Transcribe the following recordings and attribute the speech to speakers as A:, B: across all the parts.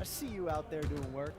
A: I see you out there doing work.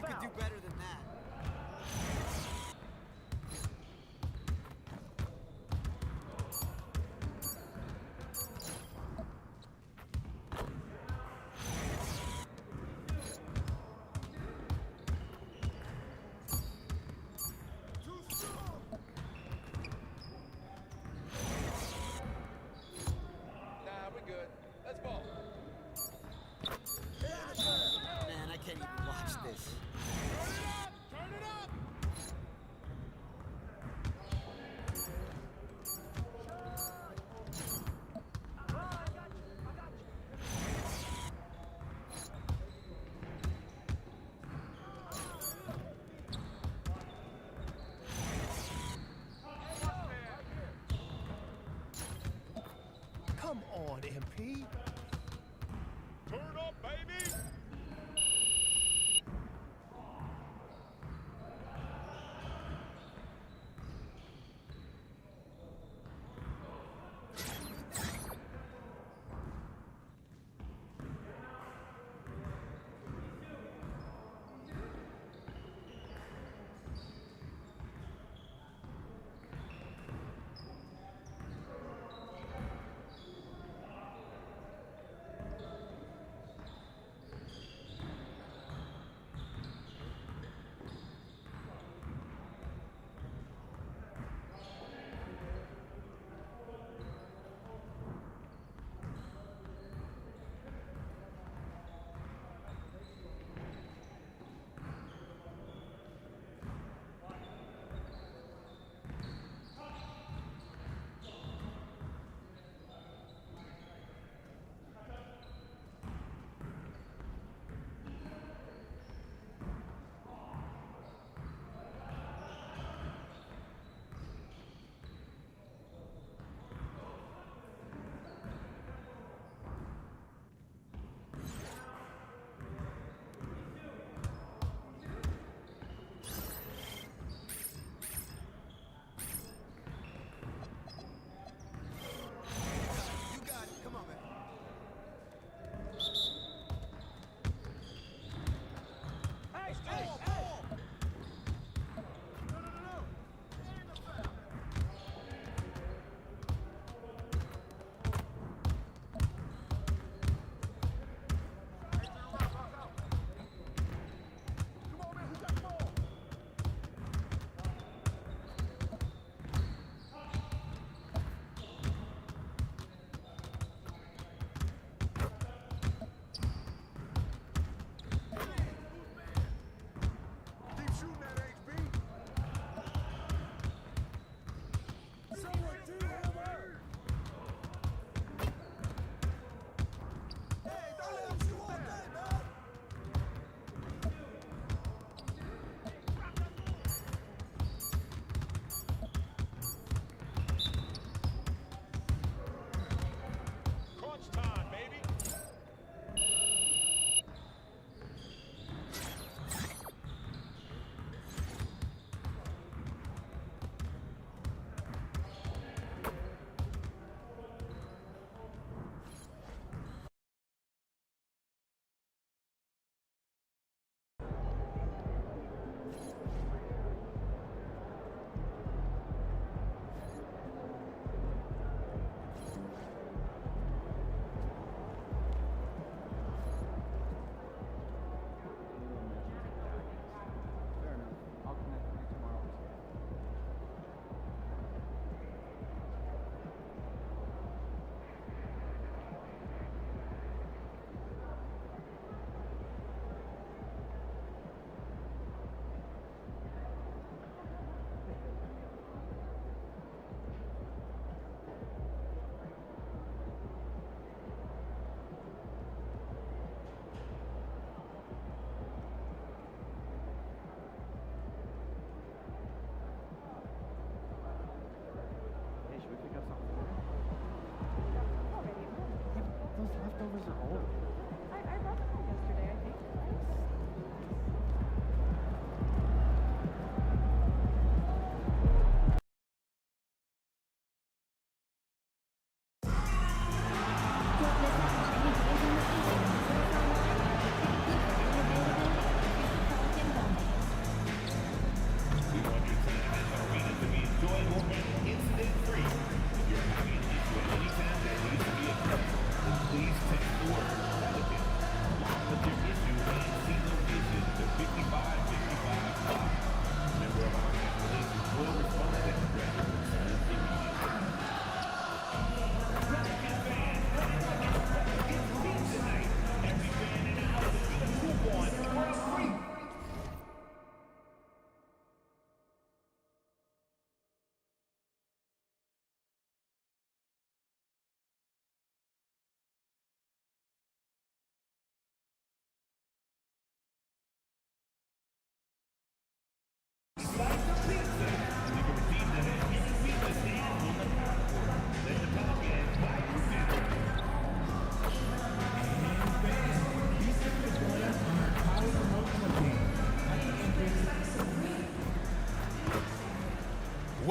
A: could do better than that.
B: Nah, we're good. Let's ball.
A: Man, I can't even watch this.
B: Turn it up! Turn it up!
C: Come on, MP.
B: Turn up, baby!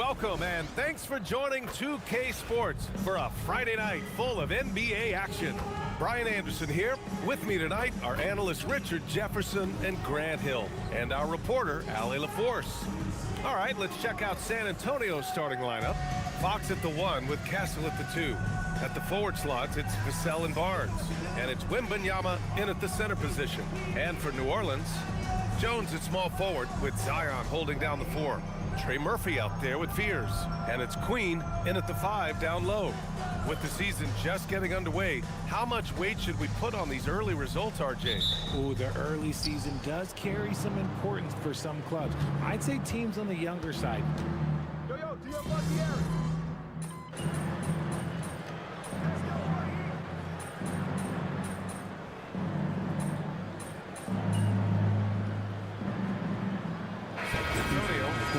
D: Welcome and thanks for joining 2K Sports for a Friday night full of NBA action. Brian Anderson here. With me tonight are analysts Richard Jefferson and Grant Hill, and our reporter, Allie LaForce. All right, let's check out San Antonio's starting lineup. Fox at the 1 with Castle at the 2. At the forward slots, it's Vassell and Barnes. And it's Wembanyama in at the center position. And for New Orleans, Jones at small forward with Zion holding down the 4. Trey Murphy out there with Fears. And it's Queen in at the 5 down low. With the season just getting underway, how much weight should we put on these early results, RJ?
E: Oh, the early season does carry some importance for some clubs. I'd say teams on the younger side.
B: Yo, do you have the area?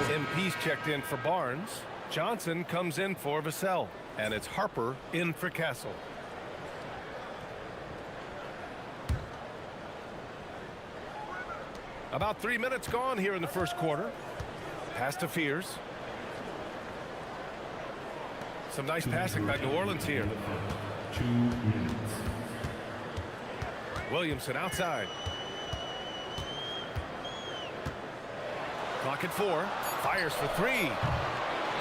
D: MP's checked in for Barnes. Johnson comes in for Vassell. And it's Harper in for Castle. About 3 minutes gone here in the first quarter. Pass to Fears. Some nice passing by New Orleans here.
F: 2 minutes.
D: Williamson outside. Clock at 4. Fires for 3.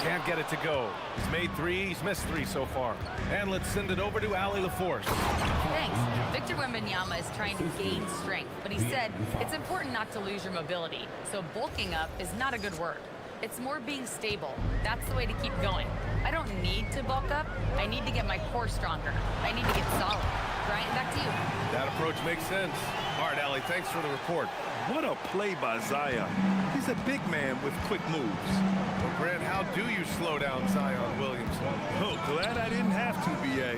D: Can't get it to go. He's made 3. He's missed 3 so far. And let's send it over to Allie LaForce.
G: Thanks. Victor Wembanyama is trying to gain strength, but he said it's important not to lose your mobility. So bulking up is not a good word. It's more being stable. That's the way to keep going. I don't need to bulk up. I need to get my core stronger. I need to get solid. Brian, back to you.
D: That approach makes sense. All right, Allie, thanks for the report.
H: What a play by Zion. He's a big man with quick moves.
D: Well, Grant, how do you slow down Zion Williamson?
H: Oh, glad I didn't have to, B.A.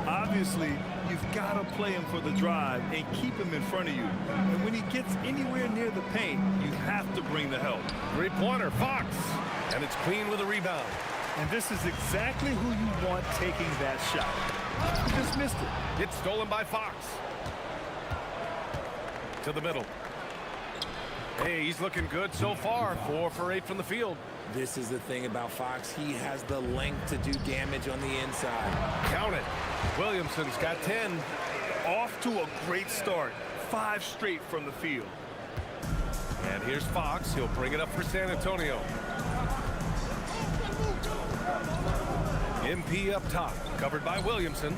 H: Obviously, you've got to play him for the drive and keep him in front of you. And when he gets anywhere near the paint, you have to bring the help.
D: Three-pointer, Fox. And it's Queen with a rebound.
H: And this is exactly who you want taking that shot. He just missed it.
D: It's stolen by Fox. To the middle. Hey, he's looking good so far. 4 for 8 from the field.
E: This is the thing about Fox. He has the length to do damage on the inside.
D: Count it. Williamson's got 10.
H: Off to a great start. 5 straight from the field.
D: And here's Fox. He'll bring it up for San Antonio. MP up top, covered by Williamson.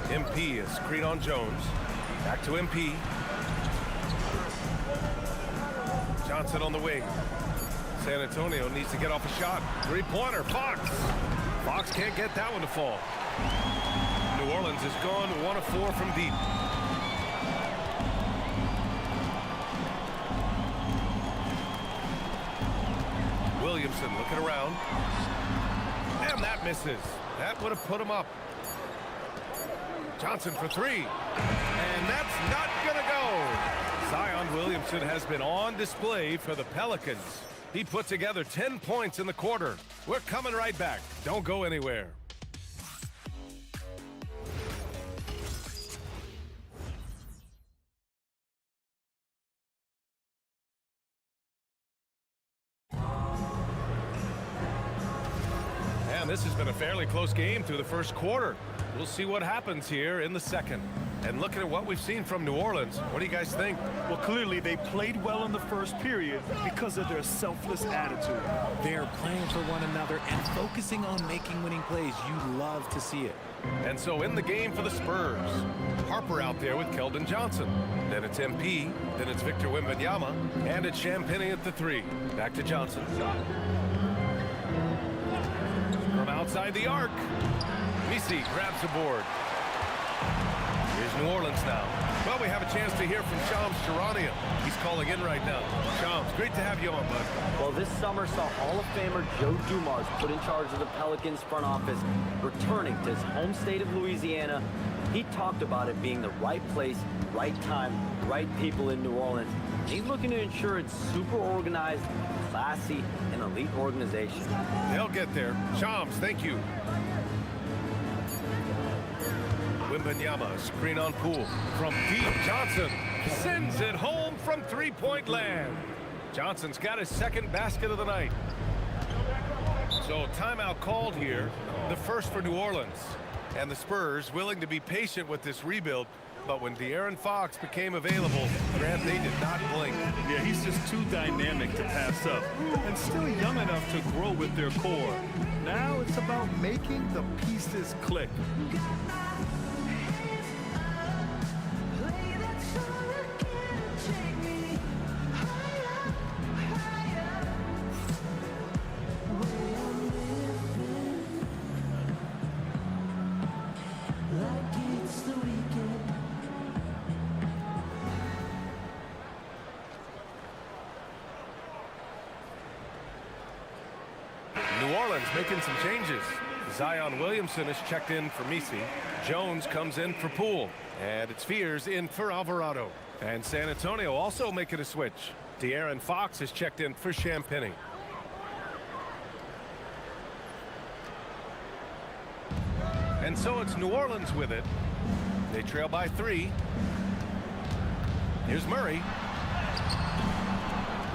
D: MP is screen on Jones. Back to MP. Johnson on the wing. San Antonio needs to get off a shot. Three-pointer, Fox. Fox can't get that one to fall. New Orleans has gone 1 of 4 from deep. Williamson looking around. And that misses. That would have put him up. Johnson for 3. And that's not gonna go. Zion Williamson has been on display for the Pelicans. He put together 10 points in the quarter. We're coming right back. Don't go anywhere. And this has been a fairly close game through the first quarter. We'll see what happens here in the second. And looking at what we've seen from New Orleans, what do you guys think?
H: Well, clearly they played well in the first period because of their selfless attitude.
E: They're playing for one another and focusing on making winning plays. You love to see it.
D: And so in the game for the Spurs, Harper out there with Keldon Johnson. Then it's MP, then it's Victor Wembanyama, and it's Champagnie at the 3. Back to Johnson. From outside the arc, Misi grabs the board. Here's New Orleans now. Well, we have a chance to hear from Shams Charania. He's calling in right now. Shams, great to have you on, bud.
I: Well, this summer saw Hall of Famer Joe Dumars put in charge of the Pelicans front office, returning to his home state of Louisiana. He talked about it being the right place, right time, right people in New Orleans. He's looking to ensure it's super organized, classy, and elite organization.
D: They'll get there. Shams, thank you. Wembanyama, screen on Poole. From deep, Johnson sends it home from three-point land. Johnson's got his second basket of the night. So timeout called here, the first for New Orleans. And the Spurs willing to be patient with this rebuild, but when De'Aaron Fox became available, Grant, they did not blink.
H: Yeah, he's just too dynamic to pass up, and still young enough to grow with their core. Now it's about making the pieces click.
D: New Orleans making some changes. Zion Williamson is checked in for Misi. Jones comes in for Poole. And it's Fears in for Alvarado. And San Antonio also making a switch. De'Aaron Fox is checked in for Champagny. And so it's New Orleans with it. They trail by 3. Here's Murray.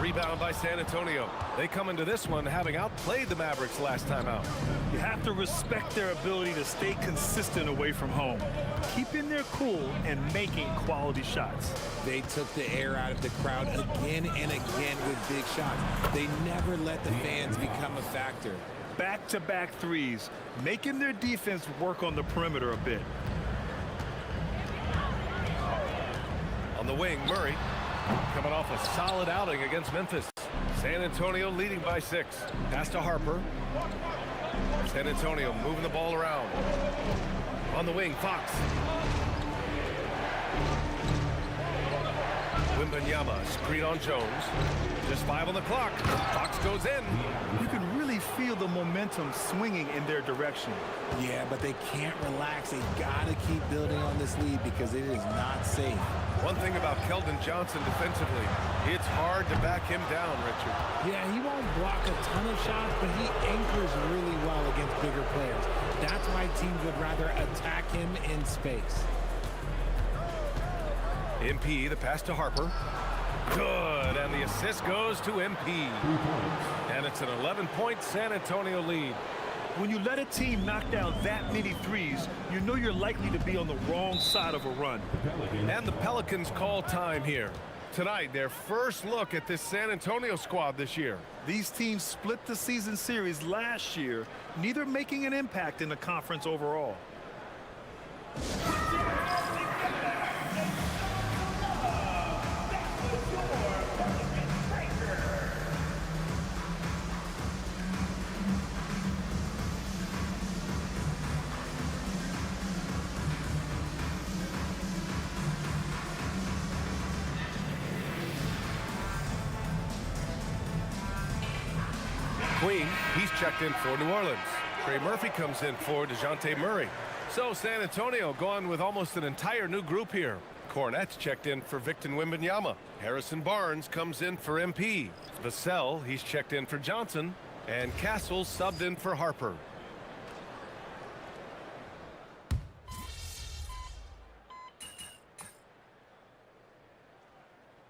D: Rebound by San Antonio. They come into this one having outplayed the Mavericks last time out.
H: You have to respect their ability to stay consistent away from home, keeping their cool and making quality shots.
E: They took the air out of the crowd again and again with big shots. They never let the fans become a factor.
H: Back-to-back threes, making their defense work on the perimeter a bit.
D: On the wing, Murray. Coming off a solid outing against Memphis. San Antonio leading by 6. Pass to Harper. San Antonio moving the ball around. On the wing, Fox. Wembanyama, screen on Jones. Just 5 on the clock. Fox goes in.
H: You can really feel the momentum swinging in their direction.
E: Yeah, but they can't relax. They gotta keep building on this lead because it is not safe.
D: One thing about Keldon Johnson defensively, it's hard to back him down, Richard.
E: Yeah, he won't block a ton of shots, but he anchors really well against bigger players. That's why teams would rather attack him in space.
D: MP, the pass to Harper. Good, and the assist goes to MP. And it's an 11-point San Antonio lead.
H: When you let a team knock down that many threes, you know you're likely to be on the wrong side of a run.
D: And the Pelicans call time here. Tonight, their first look at this San Antonio squad this year.
H: These teams split the season series last year, neither making an impact in the conference overall.
D: Queen, he's checked in for New Orleans. Trey Murphy comes in for DeJounte Murray. So San Antonio gone with almost an entire new group here. Cornette's checked in for Victor Wembanyama. Harrison Barnes comes in for MP. Vassell, he's checked in for Johnson. And Castle subbed in for Harper.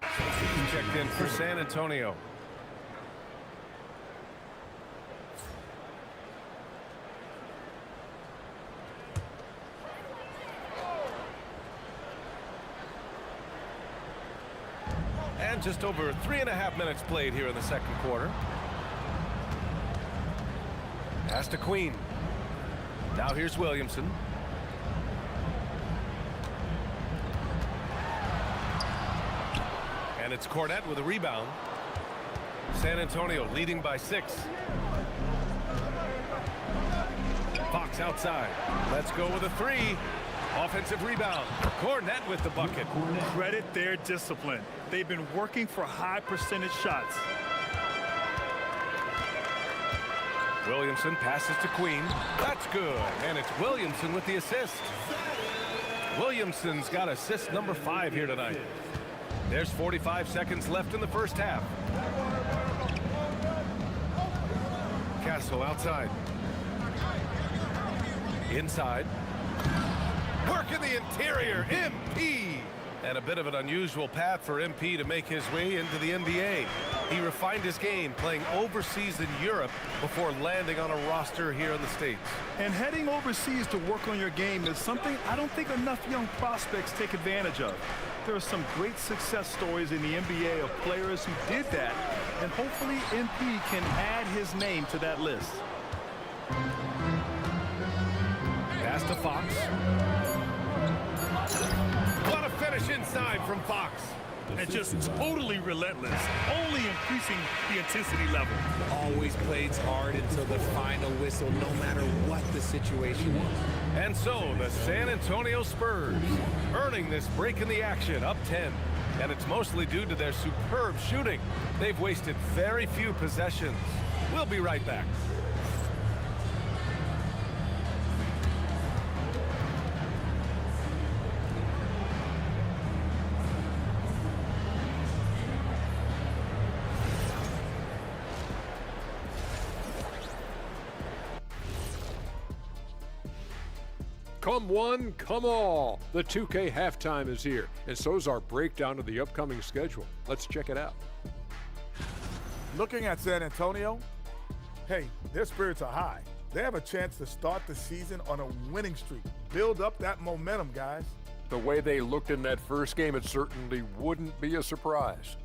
D: He's checked in for San Antonio. And just over 3.5 minutes played here in the second quarter. Pass to Queen. Now here's Williamson. And it's Cornette with a rebound. San Antonio leading by 6. Fox outside. Let's go with a 3. Offensive rebound. Cornette with the bucket.
H: Credit their discipline. They've been working for high percentage shots.
D: Williamson passes to Queen. That's good. And it's Williamson with the assist. Williamson's got assist number 5 here tonight. There's 45 seconds left in the first half. Castle outside. Inside. Work in the interior. MP. And a bit of an unusual path for MP to make his way into the NBA. He refined his game playing overseas in Europe before landing on a roster here in the States.
H: And heading overseas to work on your game is something I don't think enough young prospects take advantage of. There are some great success stories in the NBA of players who did that, and hopefully MP can add his name to that list.
D: Pass to Fox. What a finish inside from Fox.
H: And just totally relentless, only increasing the intensity level.
E: Always plays hard until the final whistle, no matter what the situation is.
D: And so the San Antonio Spurs earning this break in the action, up 10. And it's mostly due to their superb shooting. They've wasted very few possessions. We'll be right back.
J: Come one, come all. The 2K halftime is here, and so's our breakdown of the upcoming schedule. Let's check it out.
B: Looking at San Antonio, hey, their spirits are high. They have a chance to start the season on a winning streak. Build up that momentum, guys.
J: The way they looked in that first game, it certainly wouldn't be a surprise.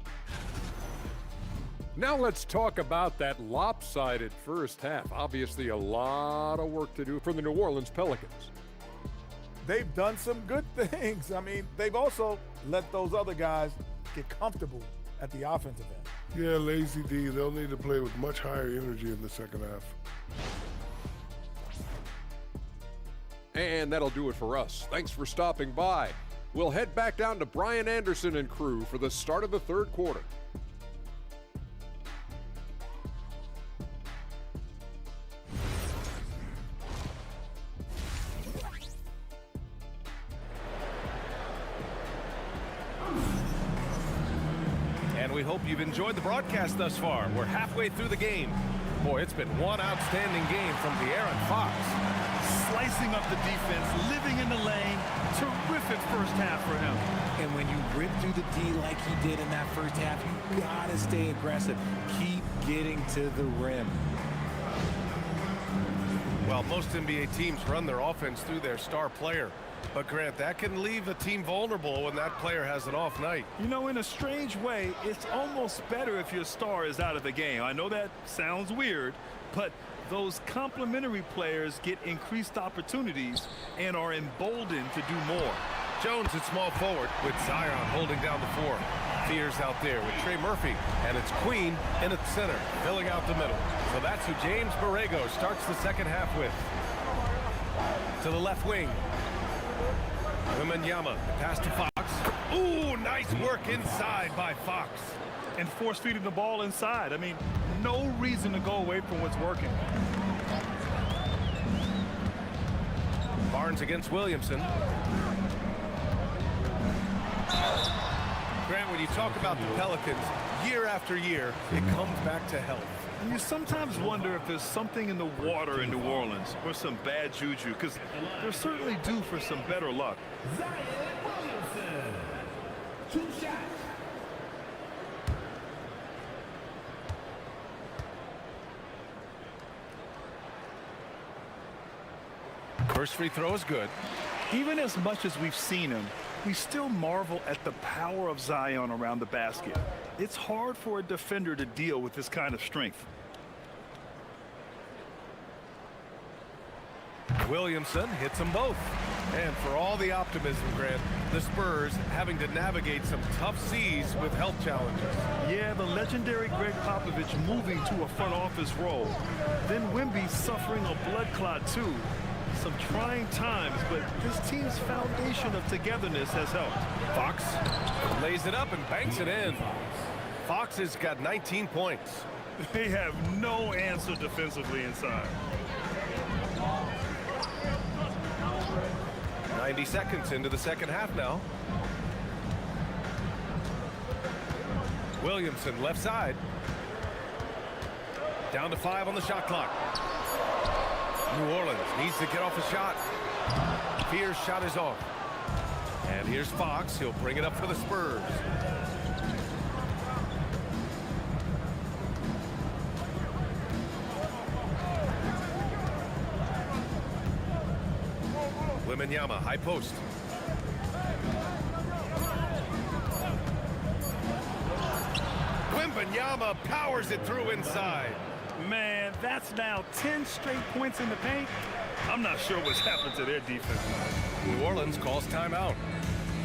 J: Now let's talk about that lopsided first half. Obviously a lot of work to do for the New Orleans Pelicans.
B: They've done some good things. I mean, they've also let those other guys get comfortable at the offensive end.
K: Yeah, lazy D. They'll need to play with much higher energy in the second half.
J: And that'll do it for us. Thanks for stopping by. We'll head back down to Brian Anderson and crew for the start of the third quarter.
D: And we hope you've enjoyed the broadcast thus far. We're halfway through the game. Boy, it's been one outstanding game from De'Aaron Fox.
H: Slicing up the defense, living in the lane. Terrific first half for him.
E: And when you rip through the D like he did in that first half, you gotta stay aggressive. Keep getting to the rim.
D: Well, most NBA teams run their offense through their star player. But, Grant, that can leave a team vulnerable when that player has an off night.
H: You know, in a strange way, it's almost better if your star is out of the game. I know that sounds weird, but those complementary players get increased opportunities and are emboldened to do more.
D: Jones at small forward with Zion holding down the four. Fears out there with Trey Murphy, and it's Queen in at center, filling out the middle. So that's who James Borrego starts the second half with. To the left wing. Wembanyama, pass to Fox. Ooh, nice work inside by Fox.
H: And force feeding the ball inside. I mean, no reason to go away from what's working.
D: Barnes against Williamson. Grant, when you talk about the Pelicans, year after year, it comes back to health.
H: And you sometimes wonder if there's something in the water in New Orleans or some bad juju, because they're certainly due for some better luck.
D: First free throw is good.
H: Even as much as we've seen him, we still marvel at the power of Zion around the basket. It's hard for a defender to deal with this kind of strength.
D: Williamson hits them both. And for all the optimism, Grant, the Spurs having to navigate some tough seas with health challenges.
H: Yeah, the legendary Greg Popovich moving to a front office role. Then Wemby suffering a blood clot too. Some trying times, but this team's foundation of togetherness has helped.
D: Fox lays it up and banks it in. Fox has got 19 points.
H: They have no answer defensively inside.
D: 90 seconds into the second half now. Williamson left side. Down to 5 on the shot clock. New Orleans needs to get off a shot. Fear's shot is off. And here's Fox. He'll bring it up for the Spurs. Wembanyama, high post. Wembanyama powers it through inside.
H: Man, that's now 10 straight points in the paint. I'm not sure what's happened to their defense.
D: New Orleans calls timeout.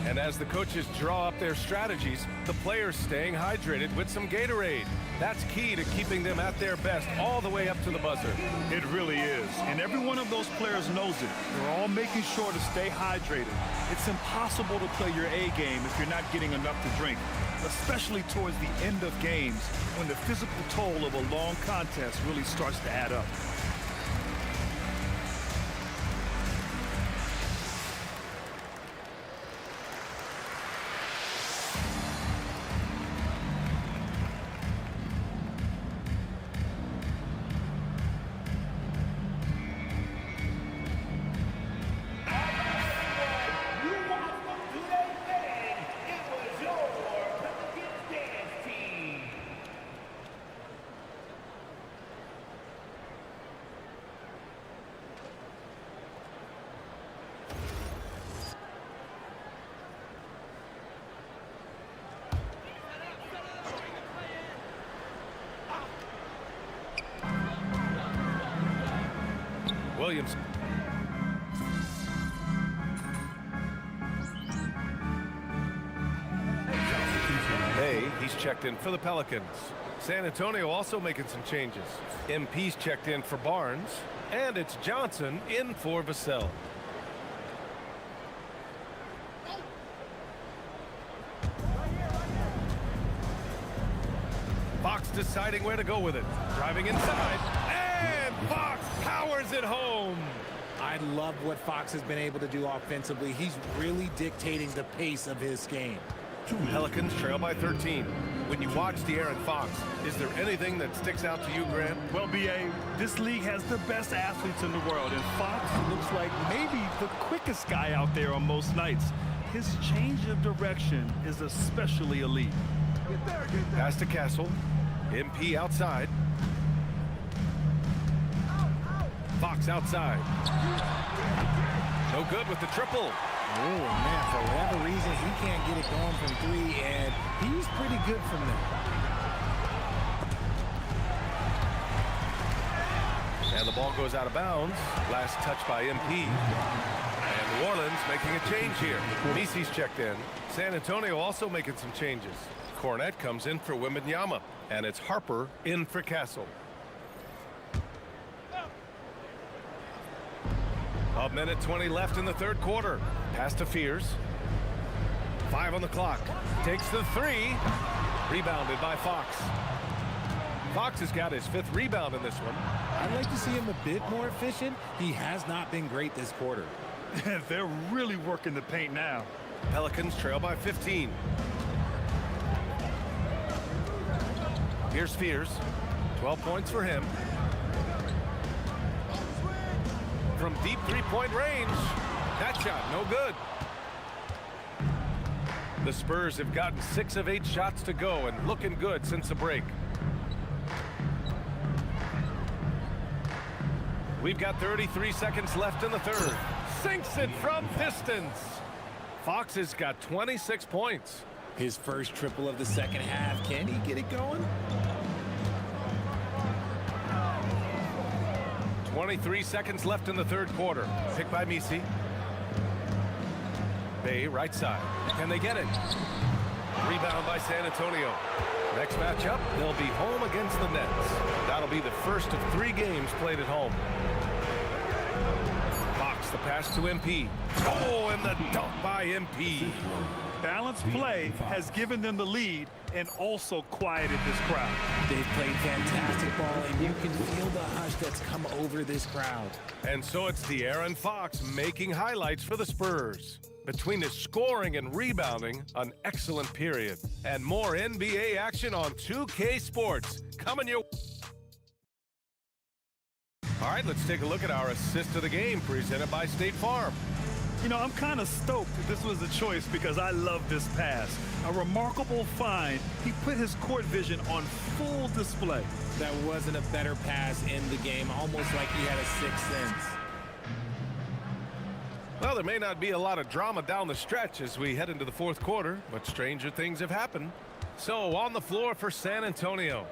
D: And as the coaches draw up their strategies, the players staying hydrated with some Gatorade. That's key to keeping them at their best all the way up to the buzzer.
H: It really is. And every one of those players knows it. They're all making sure to stay hydrated. It's impossible to play your A game if you're not getting enough to drink, especially towards the end of games when the physical toll of a long contest really starts to add up.
D: Williams. Hey, he's checked in for the Pelicans. San Antonio also making some changes. MP's checked in for Barnes, and it's Johnson in for Vassell. Fox deciding where to go with it. Driving inside, and Fox powers it home.
E: I love what Fox has been able to do offensively. He's really dictating the pace of his game.
D: Pelicans trail by 13. When you watch De'Aaron Fox, is there anything that sticks out to you, Grant?
H: Well, B.A., this league has the best athletes in the world, and Fox looks like maybe the quickest guy out there on most nights. His change of direction is especially elite.
D: Pass to Castle. MP outside. Fox outside. No good with the triple.
E: Oh, man, for whatever reason, he can't get it going from three, and he's pretty good from there.
D: And the ball goes out of bounds. Last touch by MP. And New Orleans making a change here. Misi's checked in. San Antonio also making some changes. Cornette comes in for Wembanyama, and it's Harper in for Castle. A minute 20 left in the third quarter. Pass to Fears. 5 on the clock. Takes the three. Rebounded by Fox. Fox has got his 5th rebound in this one.
E: I'd like to see him a bit more efficient. He has not been great this quarter.
H: They're really working the paint now.
D: Pelicans trail by 15. Here's Fears. 12 points for him. From deep three-point range. That shot, no good. The Spurs have gotten 6 of 8 shots to go and looking good since the break. We've got 33 seconds left in the third. Sinks it from distance. Fox has got 26 points.
E: His first triple of the second half. Can he get it going?
D: 23 seconds left in the third quarter. Pick by Misi. Bay right side. Can they get it? Rebound by San Antonio. Next matchup, they'll be home against the Nets. That'll be the first of 3 games played at home. Fox the pass to MP. Oh, and the dunk by MP.
H: Balanced play has given them the lead and also quieted this crowd.
E: They've played fantastic ball, and you can feel the hush that's come over this crowd.
D: And so it's De'Aaron Fox making highlights for the Spurs. Between his scoring and rebounding, an excellent period. And more NBA action on 2K Sports coming your... All right, let's take a look at our assist of the game presented by State Farm.
H: You know, I'm kind of stoked that this was a choice because I love this pass. A remarkable find. He put his court vision on full display.
E: That wasn't a better pass in the game, almost like he had a sixth sense.
D: Well, there may not be a lot of drama down the stretch as we head into the fourth quarter, but stranger things have happened. So on the floor for San Antonio,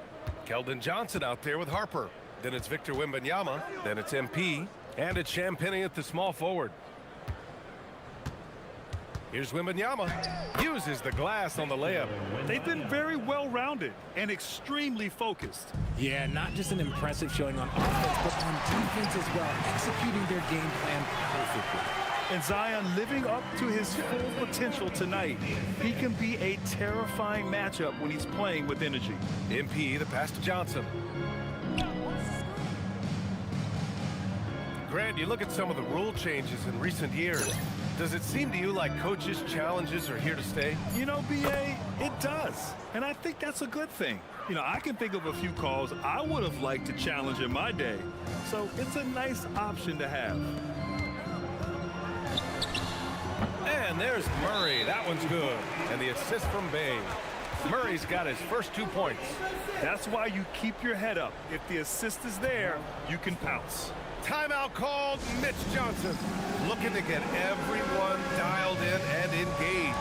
D: Keldon Johnson out there with Harper. Then it's Victor Wembanyama. Then it's MP. And it's Champagnie at the small forward. Here's Wembanyama. Uses the glass on the layup.
H: They've been very well-rounded and extremely focused.
E: Yeah, not just an impressive showing on offense, but on defense as well, executing their game plan perfectly.
H: And Zion living up to his full potential tonight. He can be a terrifying matchup when he's playing with energy.
D: MP, the pass to Johnson. Grant, you look at some of the rule changes in recent years. Does it seem to you like coaches' challenges are here to stay?
H: You know, B.A., it does. And I think that's a good thing. You know, I can think of a few calls I would have liked to challenge in my day. So it's a nice option to have.
D: And there's Murray. That one's good. And the assist from Bay. Murray's got his first 2 points.
H: That's why you keep your head up. If the assist is there, you can pounce.
D: Timeout called. Mitch Johnson looking to get everyone dialed in and engaged.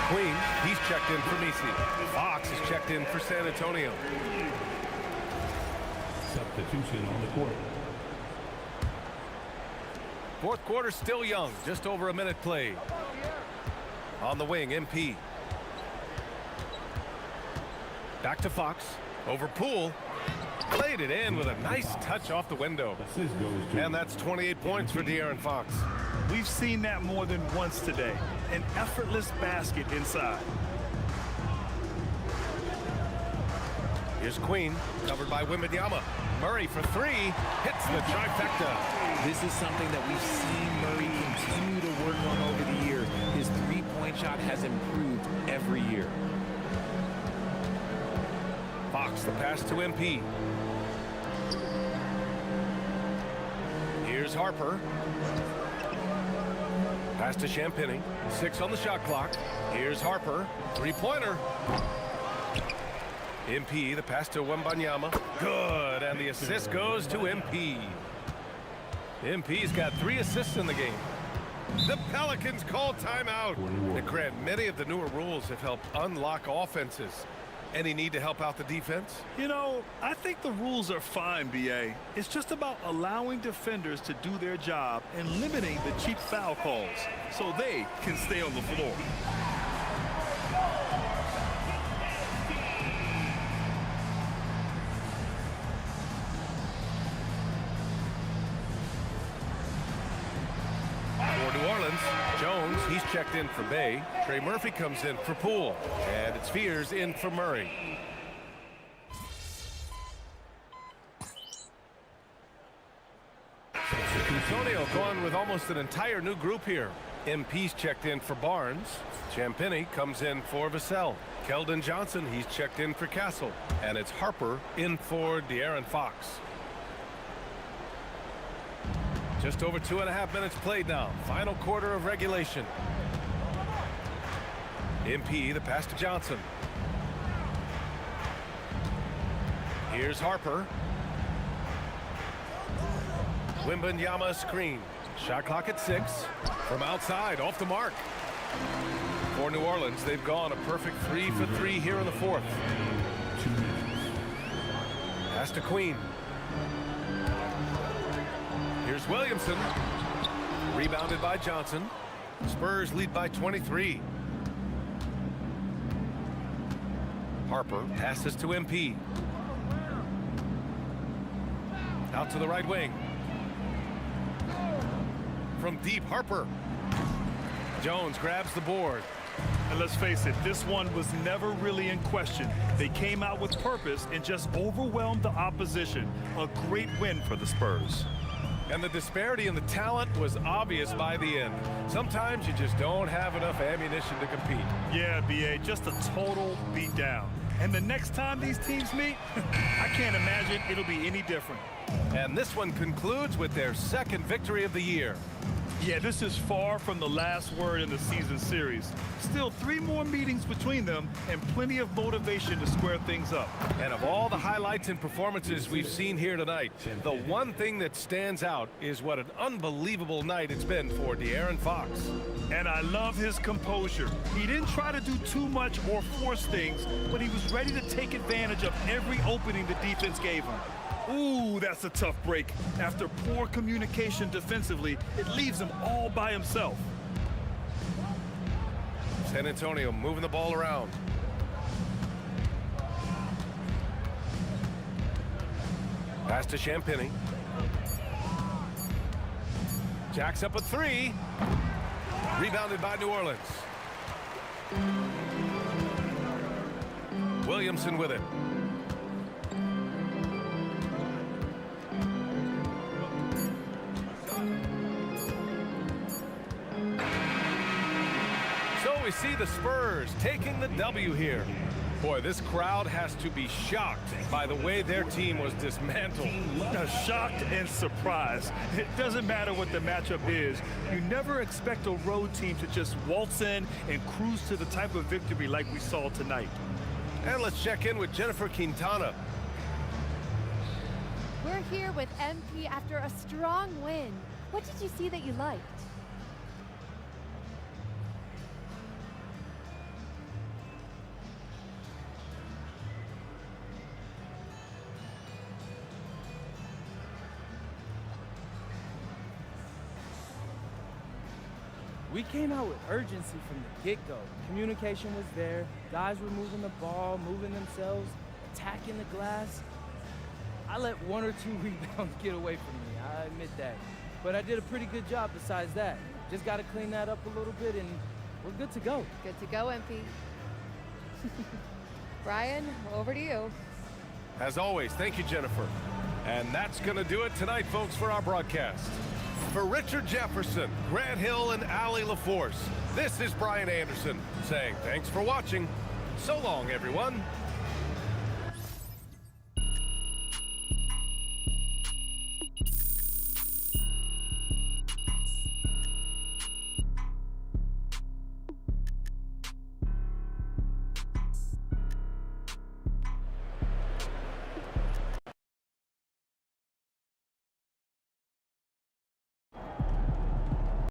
D: Queen, he's checked in for Misi. Fox is checked in for San Antonio.
F: Substitution on the court.
D: Fourth quarter still young, just over a minute played. On the wing, MP. Back to Fox. Over Poole. Played it in with a nice touch off the window. And that's 28 points for De'Aaron Fox.
H: We've seen that more than once today. An effortless basket inside.
D: Here's Queen, covered by Wembanyama. Murray for three, hits the trifecta.
E: This is something that we've seen Murray continue to work on over the years. His three-point shot has improved every year.
D: Fox, the pass to MP. Here's Harper. Pass to Champagnie. 6 on the shot clock. Here's Harper. Three-pointer. MP, the pass to Wembanyama. Good, and the assist goes to MP. MP's got 3 assists in the game. The Pelicans call timeout. And Grant, many of the newer rules have helped unlock offenses. Any need to help out the defense?
H: You know, I think the rules are fine, B.A. It's just about allowing defenders to do their job and limiting the cheap foul calls so they can stay on the floor.
D: For New Orleans, Jones, he's checked in for Bay. Trey Murphy comes in for Poole. And it's Fears in for Murray. Antonio going with almost an entire new group here. MP's checked in for Barnes. Champagnie comes in for Vassell. Keldon Johnson, he's checked in for Castle. And it's Harper in for De'Aaron Fox. Just over 2.5 minutes played now. Final quarter of regulation. MP, the pass to Johnson. Here's Harper. Wembanyama screen. Shot clock at 6. From outside, off the mark. For New Orleans, they've gone a perfect 3 for 3 here in the fourth. Pass to Queen. Here's Williamson. Rebounded by Johnson. Spurs lead by 23. Harper passes to MP. Out to the right wing. From deep, Harper. Jones grabs the board.
H: And let's face it, this one was never really in question. They came out with purpose and just overwhelmed the opposition. A great win for the Spurs.
D: And the disparity in the talent was obvious by the end. Sometimes you just don't have enough ammunition to compete.
H: Yeah, B.A., just a total beatdown. And the next time these teams meet, I can't imagine it'll be any different.
D: And this one concludes with their second victory of the year.
H: Yeah, this is far from the last word in the season series. Still 3 more meetings between them and plenty of motivation to square things up.
D: And of all the highlights and performances we've seen here tonight, the one thing that stands out is what an unbelievable night it's been for De'Aaron Fox.
H: And I love his composure. He didn't try to do too much or force things, but he was ready to take advantage of every opening the defense gave him. Ooh, that's a tough break. After poor communication defensively, it leaves him all by himself.
D: San Antonio moving the ball around. Pass to Champagny. Jacks up a 3. Rebounded by New Orleans. Williamson with it. So we see the Spurs taking the W here. Boy, this crowd has to be shocked by the way their team was dismantled.
H: Shocked and surprised. It doesn't matter what the matchup is. You never expect a road team to just waltz in and cruise to the type of victory like we saw tonight.
D: And let's check in with Jennifer Quintana.
L: We're here with MP after a strong win. What did you see that you liked?
M: We came out with urgency from the get-go. Communication was there. Guys were moving the ball, moving themselves, attacking the glass. I let 1 or 2 rebounds get away from me, I admit that. But I did a pretty good job besides that. Just got to clean that up a little bit and we're good to go.
L: Good to go, MP. Brian, over to you.
D: As always, thank you, Jennifer. And that's going to do it tonight, folks, for our broadcast. For Richard Jefferson, Grant Hill, and Allie LaForce, this is Brian Anderson saying thanks for watching. So long, everyone.